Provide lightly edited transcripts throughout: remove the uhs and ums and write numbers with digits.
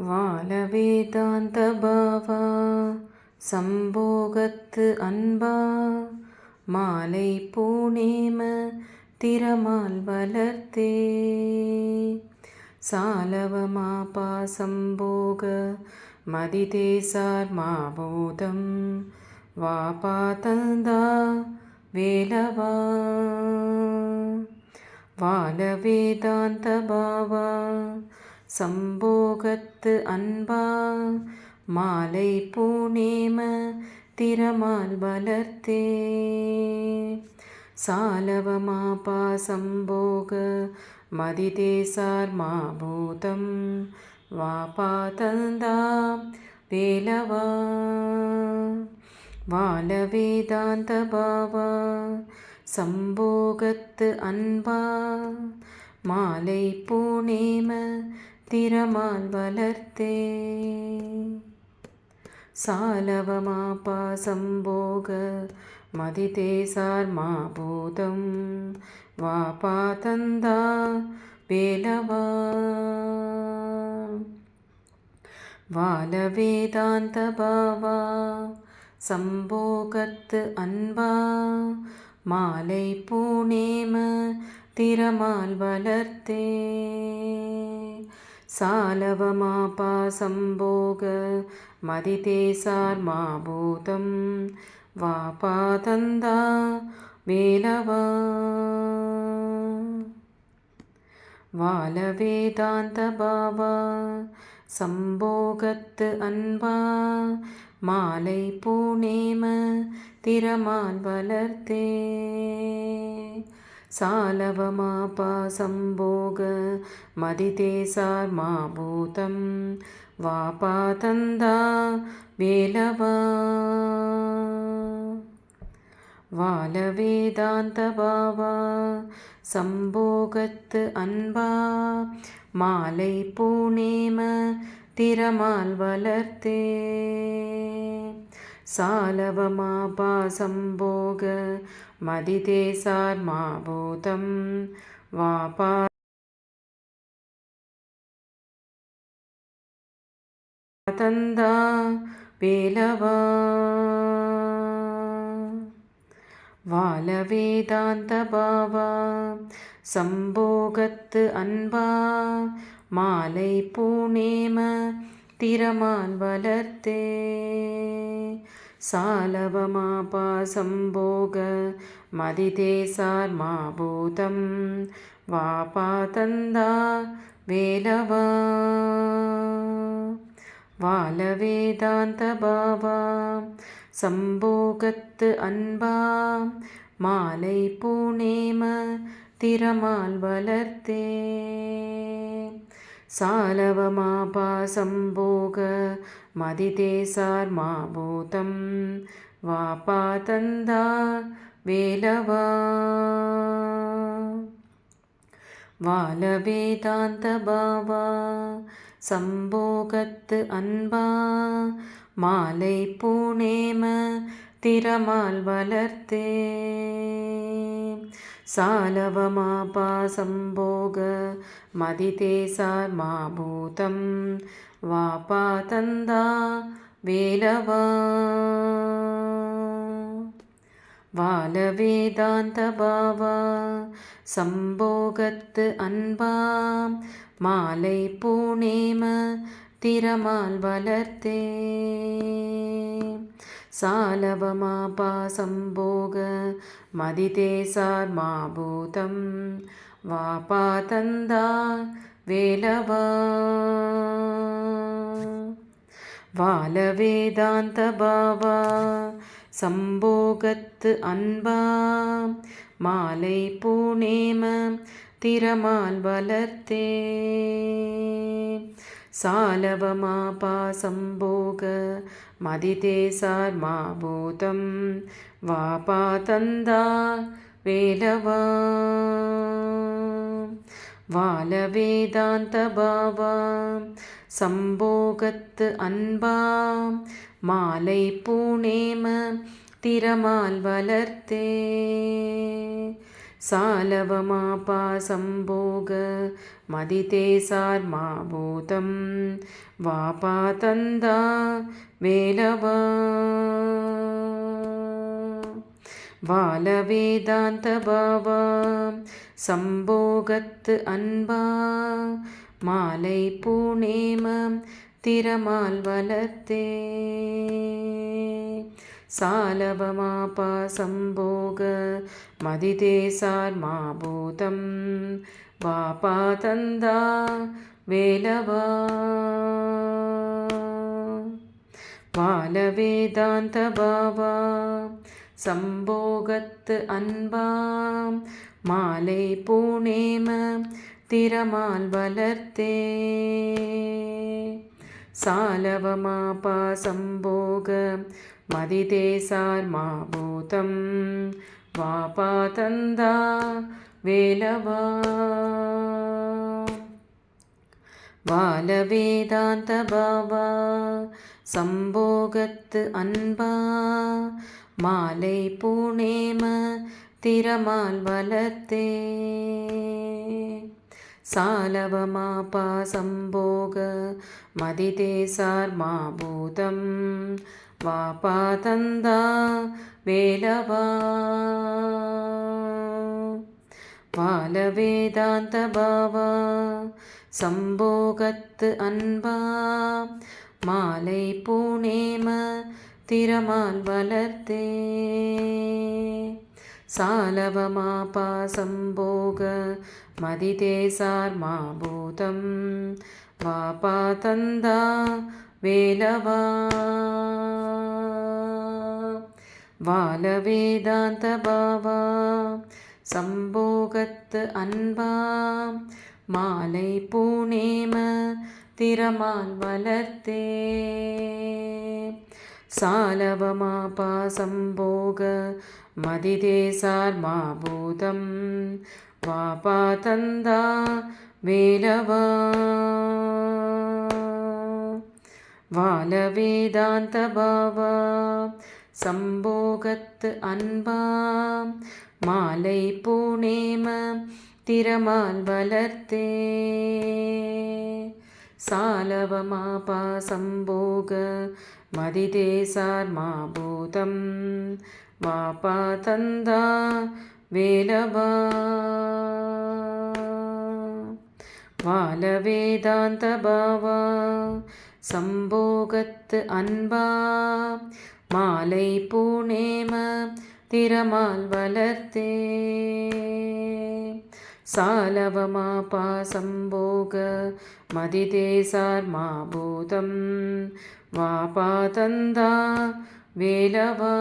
வாழ வேதாந்த பாவா சம்போகத்து அன்பா மாலை பூணேம திறமால் வளர்த்தே சாலவமா பாசம்போக மதிதேசார் மாபூதம் வாபா தந்தா வேலவா வாழ வேதாந்த பாவா சம்போகத்து அன்பா மாலை பூணேம திறமால் வளர்த்தே சாலவமா பாசம்போக மதிதேசார் மாபூதம் வாபா தந்தா வேலவா வாழ வேதாந்த பாவா சம்போகத்து அன்பா மாலை பூணேம திறமால் வளர்த்தே சாலவமா பாசம்போக மதிதேசார் மாபூதம் வாபா தந்தா வேலவா வாழ வேதாந்த பாவா சம்போகத்து அன்பா மாலை பூணேம திறமால் வளர்த்தே சாலவமா பாசம்போக மதிதேசார் மாபூதம் வாபா தந்தா வேலவா வாழ வேதாந்த பாவா சம்போகத்து அன்பா மாலை பூணேம திறமால் வளர்த்தே சாலவமா பாசம்போக மதிதேசார் மாபூதம் வாபா தந்தா வேலவா வாழ வேதாந்த பாவா சம்போகத்து அன்பா மாலை பூணேம திறமால் வளர்த்தே சாலவமா பாசம்போக மதிதேசார் மாபூதம் வாபா தந்தா வேலவா வாழ வேதாந்த பாவா சம்போகத்து அன்பா மாலை பூணேம திறமால் வளர்த்தே சாலவமா பாசம்போக மதிதேசார் மாபூதம் வாபா தந்தா வேலவா வாழ வேதாந்த பாவா சம்போகத்து அன்பா மாலை பூணேம திறமால் வளர்த்தே சாலவமா பாசம்போக மதிதேசார் மாபூதம் வாபா தந்தா வேலவா வாழ வேதாந்த பாவா சம்போகத்து அன்பா மாலை பூணேம திறமால் வளர்த்தே சாலவமா பாசம்போக மதிதேசார் மாபூதம் வாபா தந்தா வேலவா வாழ வேதாந்த பாவா சம்போகத்து அன்பா மாலை பூணேம திறமால் வளர்த்தே சாலவமா பாசம்போக மதிதேசார் மாபூதம் வாபா தந்தா வேலவா வாழ வேதாந்த பாவா சம்போகத்து அன்பா மாலை பூணேம திறமால் வளர்த்தே சாலவமா பாசம்போக மதிதேசார் மாபூதம் வாபா தந்தா வேலவா வாழ வேதாந்த பாவா சம்போகத்து அன்பா மாலை பூணேம திறமால் வளர்த்தே सालवमापासम्भोग मदिते सार्मा भूतं वापातन्दा वेलवा வாலவேதாந்தபாவா சம்போகத்து அன்பா மாலை பூணேமம் திறமால் வளர்த்தே சாலவமாபா சம்போக மதிதே சார்மாபூதம் வாபா தந்தா வேலவா வாலவேதாந்தபாவா சம்போகத்து அன்பாம் மாலை பூணேம திறமால் வளர்த்தே சாலவமாபா சம்போக மதிதே சார்மாபூதம் வாபா தந்தா வேலவா வாலவேதாந்தபாவா சம்போகத்து அன்பா மாலை பூணேம திறமால் வளர்த்தே சாலவமாபா சம்போக மதிதே சார்மாபூதம் வாபா தந்தா வேலவா வாலவேதாந்தபாவா சம்போகத்து அன்பா மாலை பூணேம திறமால் வளர்த்தே சாலவமாபா சம்போக மதிதே சார்மாபூதம் வாபா தந்தா வேலவா வாலவேதாந்தபாவா சம்போகத்து அன்பா மாலை பூணேம திறமால் வளர்த்தே சாலவமாபா சம்போக மதிதே சார்மாபூதம் வாபா தந்தா வேலவா வாலவேதாந்தபாவா சம்போகத்து அன்பா மாலை பூணேம திறமால் வளர்த்தே சாலவமாபா சம்போக மதிதே சார்மாபூதம் வாபா தந்தா வேலவா வாலவேதாந்தபாவா சம்போகத்து அன்பா மாலை பூணேம திறமால் வளர்த்தே சாலவமாபா சம்போக மதிதே சார்மாபூதம் வாபா தந்தா வேலவா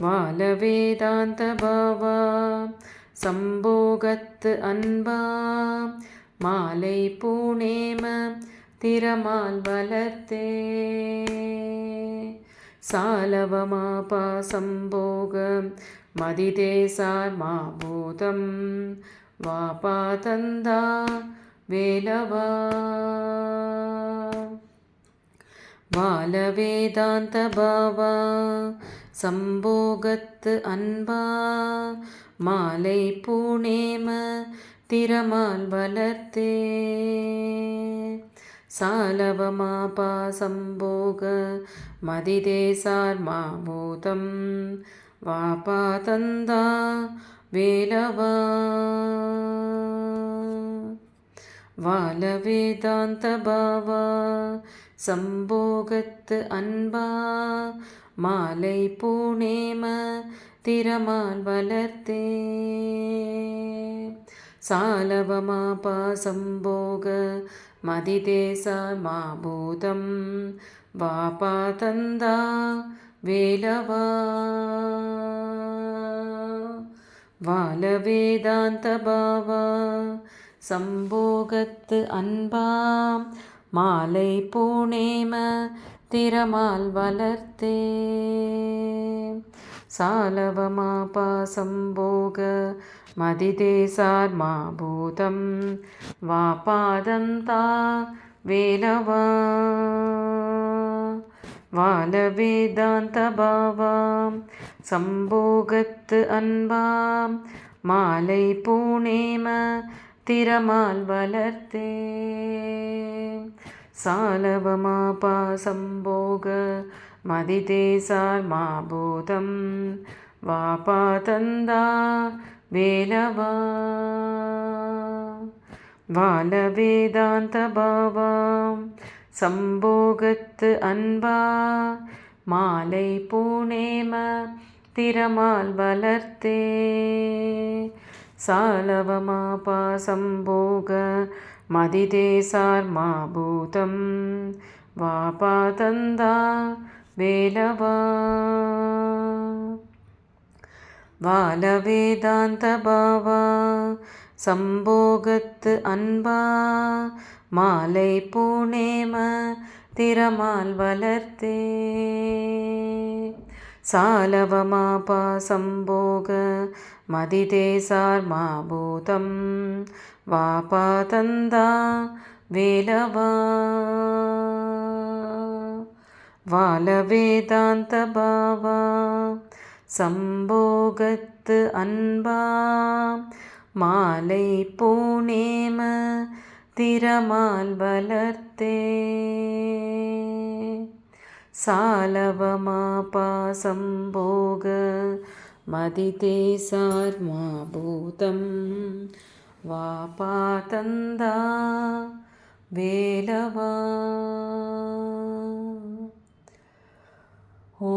வாலவேதாந்தபாவா சம்போகத்து அன்பா மாலை பூணேம திறமால் வளர்த்தே சாலவமாபா சம்போக மதிதே சார்மாபூதம் வாபா தந்தா வேலவா வாலவேதாந்தபாவா சம்போகத்து அன்பா மாலை பூணேம திறமால் வளர்த்தே சாலவமாபா சம்போக மதிதே சார்மாபூதம் வாபா தந்தா வேலவா வாலவேதாந்தபாவா சம்போகத்து அன்பா மாலை பூணேம திறமால் வளர்த்தே சாலவமாபா சம்போக மதிதே சார்மாபூதம் வாபா தந்தா வேலவா வாலவேதாந்தபாவா சம்போகத்து அன்பா மாலை பூணேம திறமால் வளர்த்தே சாலவமாபா சம்போக மதிதே சார்மாபூதம் வாபா தந்தா வேலவா வாலவேதாந்தபாவா சம்போகத்து அன்பாம் மாலை பூணேம திறமால் வளர்த்தே சாலவமா பாசம்போக மதிதேசார் மாபூதம் வாபா தந்தா வேலவா வால வேதாந்த பாவாம் சம்போகத்து அன்பா மாலை பூணேம திறமால் வளர்த்தே சாலவமா பாசம்போக மதிதேசார் மாபூதம் வாபா தந்தா வேலவா வால வேதாந்த பாவா சம்போகத்து அன்பா மாலை பூணேம திறமால் வளர்த்தே சாலவமா பாசம்போக மதிதேசார் மாபூதம் வாபா தந்தா வேலவா வால வேதாந்த பாவா சம்போகத்து அன்பா மாலை பூணேம திறமால் வளர்த்தே சாலவமா பாசம்போக மதிதேசார் மாபூதம் வாபா தந்தா வேலவா. ஓ